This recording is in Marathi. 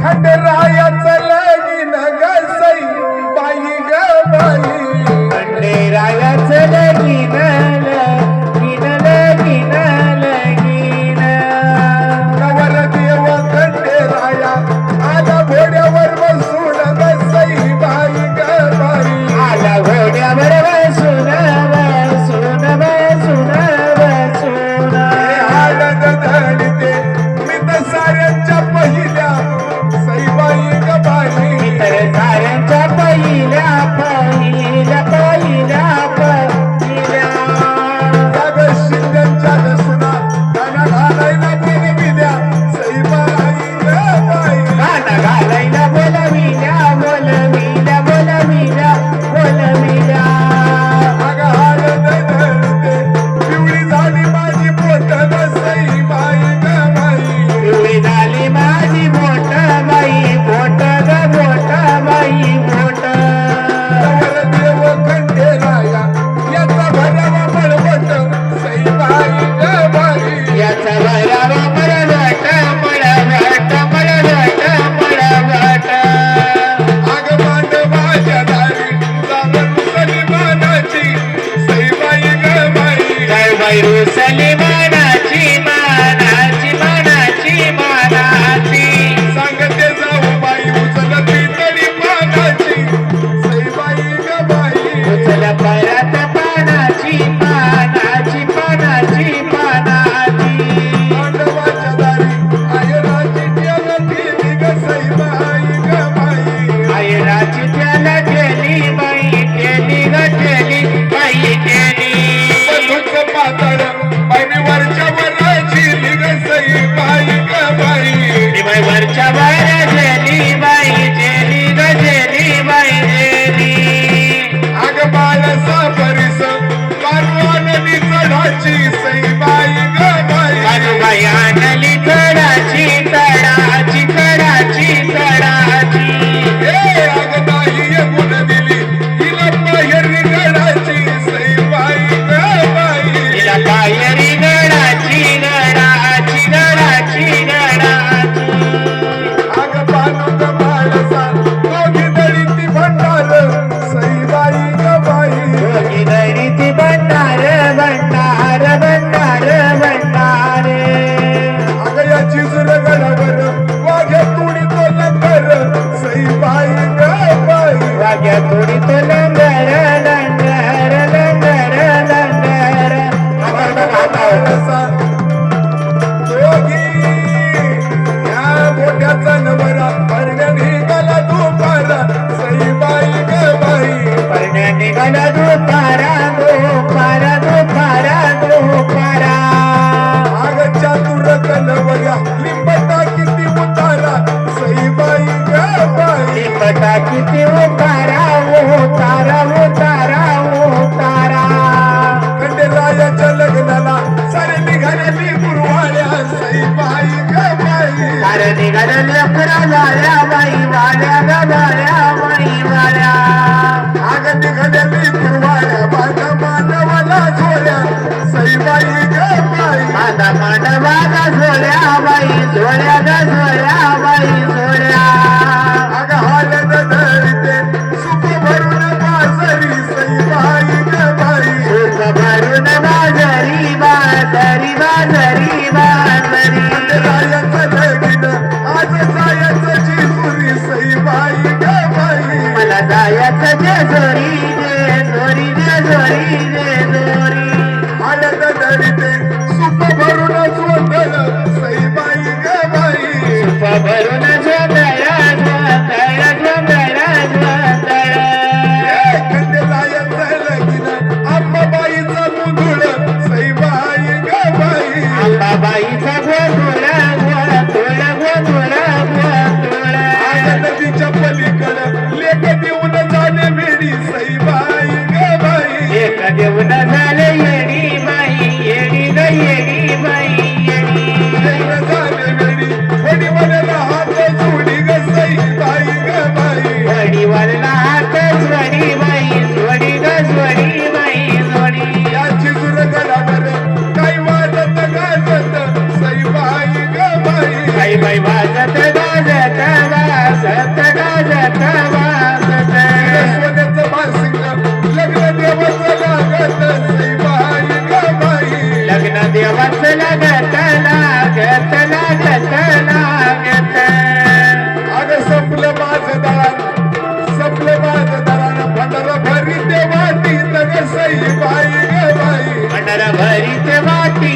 खंडेरायाचं लगीन ग सई बाई ग बाई खंडेरायाचं लगीन लगीन लगीन लगीन नवर देव खंडेराया आला घोड्यावर बसून ग सई बाई ग बाई आला घोड्यावर बसून बसून बसून बसून आनंद धडते मी तर साऱ्यांच्या पहिल्या सई बाई ग बाई तर साऱ्यांच्या पहिल्या पहिल्या पहिल्या पहिल्या जाग शिंद्यांच्या दसुना गाणं घालायला बोलविल्या सई बाई ग बाई गाणं घालायला बोलविल्या बोलविल्या बोलविल्या बोलविल्या अग आनंद धडते पिवळी झाली माझी पोट ग सई बाई ग बाई पिवळी झाली माझी बोट बाई बोट ग बोट बाई बोट नवर देव खंडेराया याचा भरावा बळवट सई बाई ग बाई याचा भरावा मळवट मळवट मळवट मळवट अग मांडवाच्या दारी जागन सलीमानाची सई बाई ग बाई जय बाई रुसली मानाची मानाची मानाची मानाची सांगते जाऊ बाई उचलती तरी पानाची सई बाई ग बाई उचल परत पानाची पानाची पानाची पानाची मांडवाच्या दारी आयराची टेलती ग सई बाई ग बाई आयराची त्याला केली बाई केली ग केली बाई केली बंधूच पातळ बाई मी वरच्या वराची ग सई बाई ग बाई बाई वरच्या बाहेर जेली बाई जेली ग जेली बाई जेली अग बाळसा परिस कारवानली चढाची सई बाई ग बाई बाई आणली तडाची तडाची तडाची तडाची ए अग नाही येऊन दिली हिला बाहेर गडाची सई बाई ग बाई तिला बाहेरी गडाची गडाची गडाची गडाची अग बालुक बाळसा दोघी दळी ती भंडार सई बाई ग बाई दोघी दरी ती भंडार भंडार भंडार भंडार अग याची जुर गडावर वाघ्या तुडी तो लंगर सई बाई ग बाई वाग्या थोडी तो लंगर लंगर लंगर लंगर बाळसा दोघी या मोठ्याचा नवरा परण्या निघाला दुपारा सई बाई ग बाई परण्या निघाला दुपारा दुपारा दुपारा दुपारा अग चातुर कलवया लिंबटा किती उतारा सई बाई ग बाई पटा किती उतारा उतारा उतारा उतारा खंडेरायाच्या लग्नाला सारे निघालेली गुरुवाड्या सई बाई ग बाई अरे निघाल्या लेकरा झाल्या बाई वाल्या ग वाल्या बाई वाल्या अग निघालेली गुरुवाड्या माझ्या मानवाला झोल्या सई बाई ग बाई माझा मांडवाला झोल्या बाई झोल्या ग झोल्या बाई झोल्या अग हालत धरते सुख भरून बासरी सई बाई ग बाई सुख भरून बाजरी बाजरी बाजरी बाजरी रायाचं लगीन आज जायचं जेजुरी सई बाई ग बाई मला जायचं जेजुरी जेजुरी जेजुरी जेजुरी हालत धरते सुख भरून सोंदळ सई बाई ग बाई सुख भरून झोंधळा झोंधळा झोंधळा झोंधळा खंडेरायाचं लगीन आंबाबाईचं मुधुळ सई बाई ग बाई अंबाबाईचा गोधुळा गोधुळा गोधुळा गोधुळा आज नदीच्या पलीकडं लेख देऊन जाणे वेडी सई बाई ग बाई एक देऊन झाले येडी बाई येडी ग येडी बाई येडी लेकरं झाले वेडी वडीवाल्याला हात जोडी ग सई बाई ग बाई वडीवाला हात स्वडी बाई स्वडी ग स्वडी बाई स्वडी याची जुर गडावर काही वाजत गाजत सई बाई ग बाई बाई बाई वाजत गाजत माझं दळण संपलं माझं दळण भंडार भरी ते वाटी तग सई बाई ग बाई भंडार भरीत वाटी